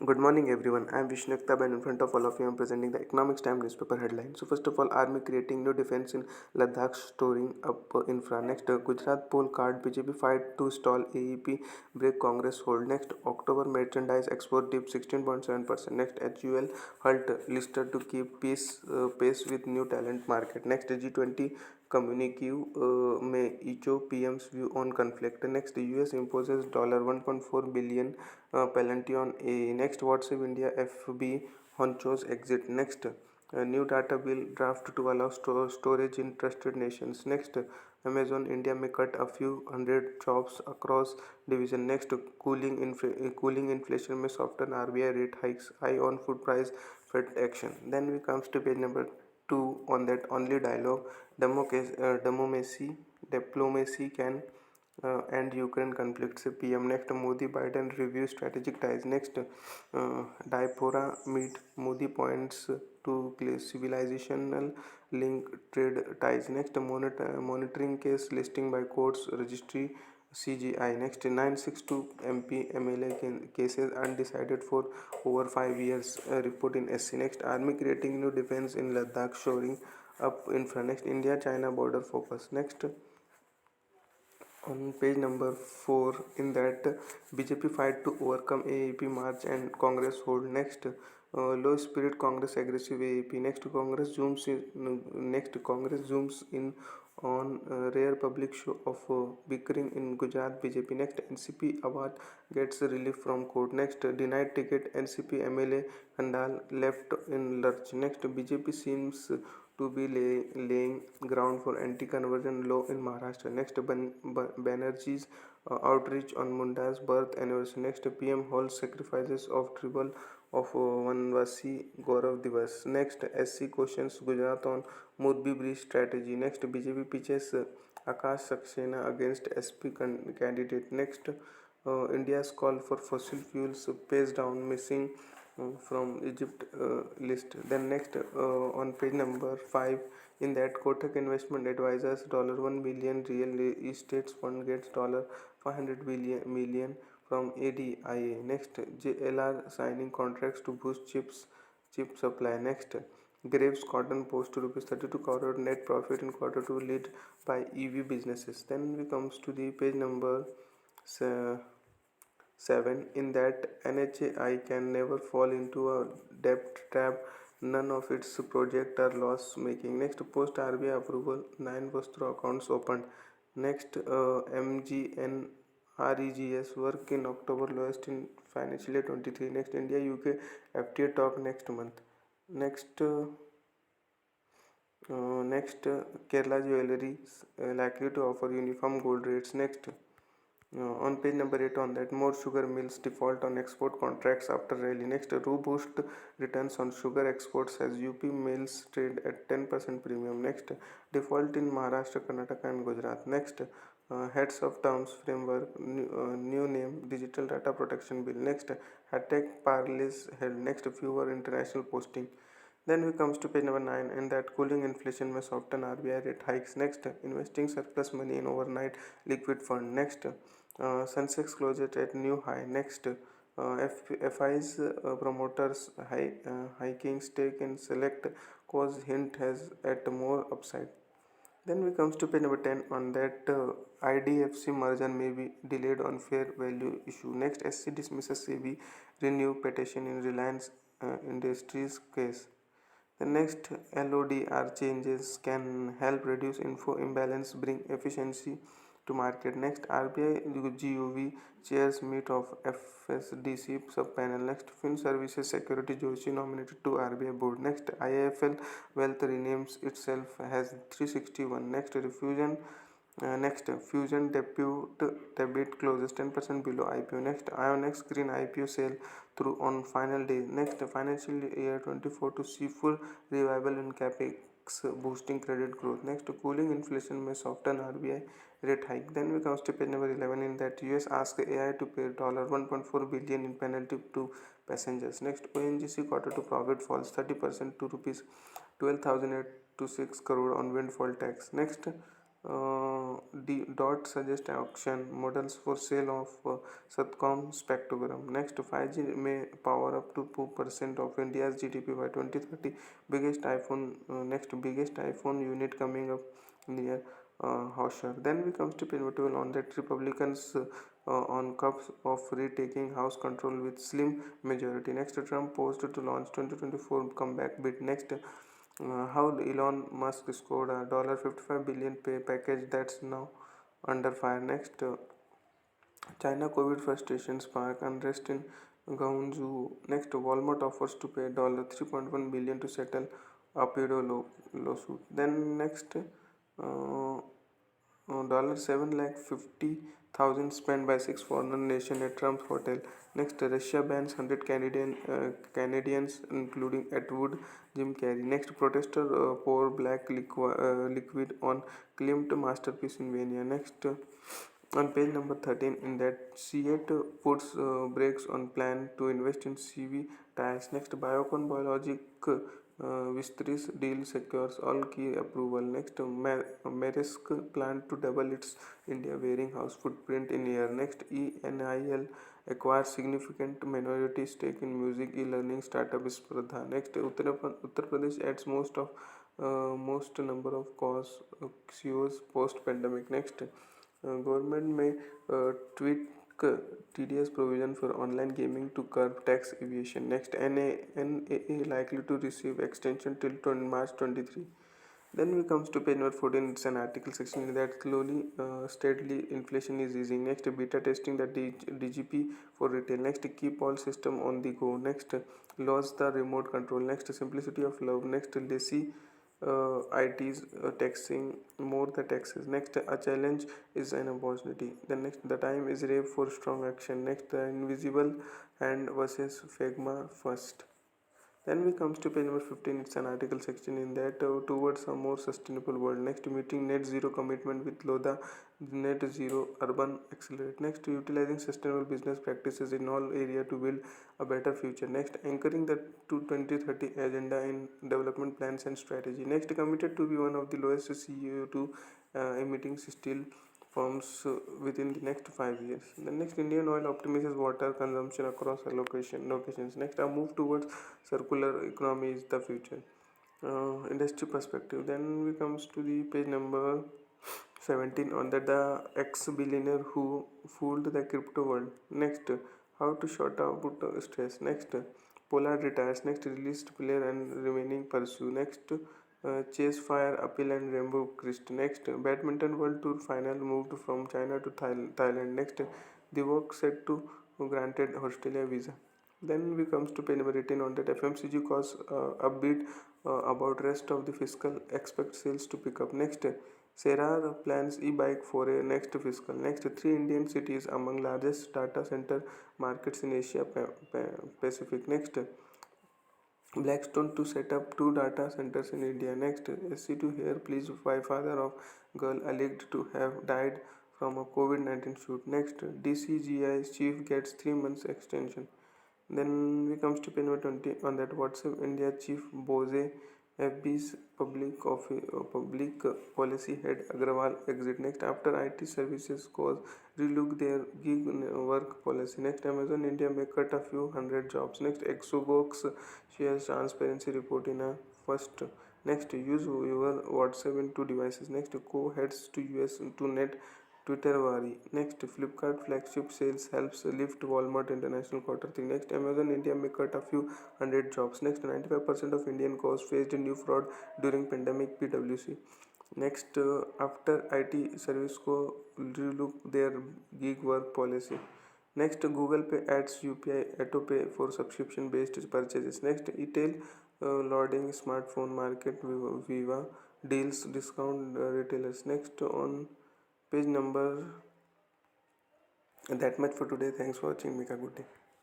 Good morning, everyone. I am Vishnu Ektab, and in front of all of you, I am presenting the Economics Time newspaper headline. So, first of all, Army creating new defense in Ladakh, storing up infra. Next, Gujarat poll card. BJP fight to stall AEP, break Congress hold. Next, October merchandise export dip 16.7%. Next, HUL halt listed to keep pace with new talent market. Next, G20 communique may echo PM's view on conflict. Next, US imposes $1.4 billion penalty on a. Next, WhatsApp India FB honchos exit. Next, new data bill draft to allow storage in trusted nations. Next, Amazon India may cut a few hundred jobs across division. Next, cooling inflation may soften RBI rate hikes. High on food price Fed action. Then we comes to page number 2 on that only dialogue. Diplomacy can and Ukraine conflicts. PM. Next, Modi Biden review strategic ties. Next, Diaspora meet. Modi points to civilizational link trade ties. Next, monitoring case listing by courts registry CGI. Next, 962 MP MLA cases undecided for over 5 years. Report in SC. Next, Army creating new defense in Ladakh, shoring up infra. Next, India China border focus. Next, on page number 4, in that BJP fight to overcome AAP march and Congress hold. Next, low spirit Congress aggressive AAP. Next, Congress zooms in on rare public show of bickering in Gujarat BJP. Next, NCP Awad gets relief from court. Next, denied ticket NCP MLA Handal left in lurch. Next, BJP seems to be laying ground for anti-conversion law in Maharashtra. Next, Banerjee's outreach on Munda's birth anniversary. Next, PM holds sacrifices of tribal of Vanvasi Gaurav Divas. Next, SC questions Gujarat on Morbi Bridge strategy. Next, BJP pitches Akash Saxena against SP candidate. Next, India's call for fossil fuels pays down missing from Egypt list. Then next, on page number 5, in that Kotak Investment Advisors $1 billion real estate fund gets $500 million from ADIA. Next, JLR signing contracts to boost chip supply. Next, Graves Cotton Post to rupees 32 crore net profit in quarter 2 led by EV businesses. Then we comes to the page number 7, in that NHAI can never fall into a debt trap. None of its projects are loss making. Next, post RBI approval 9 Vastro accounts opened. Next, MGN REGS work in October lowest in financial year 23. Next, India UK FTA talk next month. Next, Kerala Jewelry likely to offer uniform gold rates. Next, on page number 8, on that, more sugar mills default on export contracts after rally. Next, robust returns on sugar exports as UP mills trade at 10% premium. Next, default in Maharashtra, Karnataka and Gujarat. Next, heads of towns framework, new name, digital data protection bill. Next, HATEC parlays held. Next, fewer international posting. Then we comes to page number 9, and that cooling inflation may soften RBI rate hikes. Next, investing surplus money in overnight liquid fund. Next, Sensex closed at new high. Next, FI's promoters hiking stake in select cause hint has at more upside. Then we comes to page number 10, on that IDFC merger may be delayed on fair value issue. Next, SC dismisses SEBI renew petition in Reliance Industries case. The next, LODR changes can help reduce info imbalance, bring efficiency to market. Next, RBI GOV chairs meet of FSDC sub-panel. Next, Fin Services Security Joshi nominated to RBI board. Next, IIFL Wealth renames itself as 361. Next, Fusion debut closes 10% below IPO. Next, Ionex Green IPO sale through on final day. Next, financial year 24 to see full revival in capex boosting credit growth. Next, cooling inflation may soften RBI rate hike. Then we comes to page number 11, in that US ask AI to pay $1.4 billion in penalty to passengers. Next, ONGC quarter to profit falls 30% to rupees 12,008 to 6 crore on windfall tax. Next, Dot suggest auction models for sale of Satcom spectrogram. Next, 5G may power up to 2% of India's GDP by 2030. Biggest iPhone biggest iPhone unit coming up near Hausher. Then we comes to pivotal on that Republicans on cups of retaking House control with slim majority. Next, Trump posed to launch 2024 comeback bid. Next, how Elon Musk scored a $55 billion pay package that's now under fire. Next, China COVID frustration spark unrest in Guangzhou. Next, Walmart offers to pay $3.1 billion to settle a pedo lawsuit. Then next, $750,000 spent by six foreign nations at Trump's hotel. Next, Russia bans 100 Canadians, including Atwood, Jim Carrey. Next, protester pour black liquid on claimed masterpiece in Venia. Next, on page number 13, in that Seat puts brakes on plan to invest in CV tires. Next, Biocon Biologic Vistris deal secures all key approval. Next, Maersk plan to double its India warehouse footprint in year. Next, ENIL acquires significant minority stake in music e-learning startup Spradha. Next, Uttar Pradesh adds most number of CEOs post pandemic. Next, government may tweak TDS provision for online gaming to curb tax evasion. Next, NAA likely to receive extension till March 23. Then we comes to page number 14. It's an article section that slowly, steadily inflation is easing. Next, beta testing the DGP for retail. Next, keep all system on the go. Next, laws the remote control. Next, simplicity of love. Next, lazy ITs taxing more the taxes. Next, a challenge is an opportunity. The next, the time is ripe for strong action. Next, the invisible hand versus Fegma first. Then we comes to page number 15. It's an article section in that towards a more sustainable world. Next, meeting net zero commitment with Lodha net zero urban accelerate. Next, utilizing sustainable business practices in all area to build a better future. Next, anchoring the 2030 agenda in development plans and strategy. Next, committed to be one of the lowest CO2 emitting steel firms within the next 5 years. The next, Indian Oil optimizes water consumption across locations. Next, a move towards circular economy is the future. Industry perspective. Then we comes to the page number 17 on that the ex-billionaire who fooled the crypto world. Next, how to short out stress. Next, Pollard retires. Next, released player and remaining pursue. Next, Chase Fire Appeal and Rainbow Crest. Next, Badminton World Tour final moved from China to Thailand. Next, the work set to granted Australia visa. Then we comes to page number 18 on that FMCG cause upbeat about rest of the fiscal expect sales to pick up. Next, Serra plans e-bike for a next fiscal. Next, three Indian cities among largest data center markets in Asia Pacific. Next, Blackstone to set up two data centers in India. Next, SC2 here please by father of girl alleged to have died from a COVID-19 shoot. Next, DCGI chief gets 3 months extension. Then we comes to page number 20 on that WhatsApp India chief Bose FB's public policy head Agrawal exit. Next, after IT services cause relook their gig work policy. Next, Amazon India may cut a few hundred jobs. Next, Exobox shares transparency report in a first. Next, use your WhatsApp in two devices. Next, co heads to US to net Twitter worry. Next, Flipkart flagship sales helps lift Walmart international quarter 3. Next, Amazon India may cut a few hundred jobs. Next, 95% of Indian cores faced new fraud during pandemic PwC. Next, after IT service co relook their gig work policy. Next, Google Pay adds UPI Auto Pay for subscription based purchases. Next, Etel loading smartphone market Viva deals discount retailers. Next, on page number that much for today. Thanks for watching. Make a good day.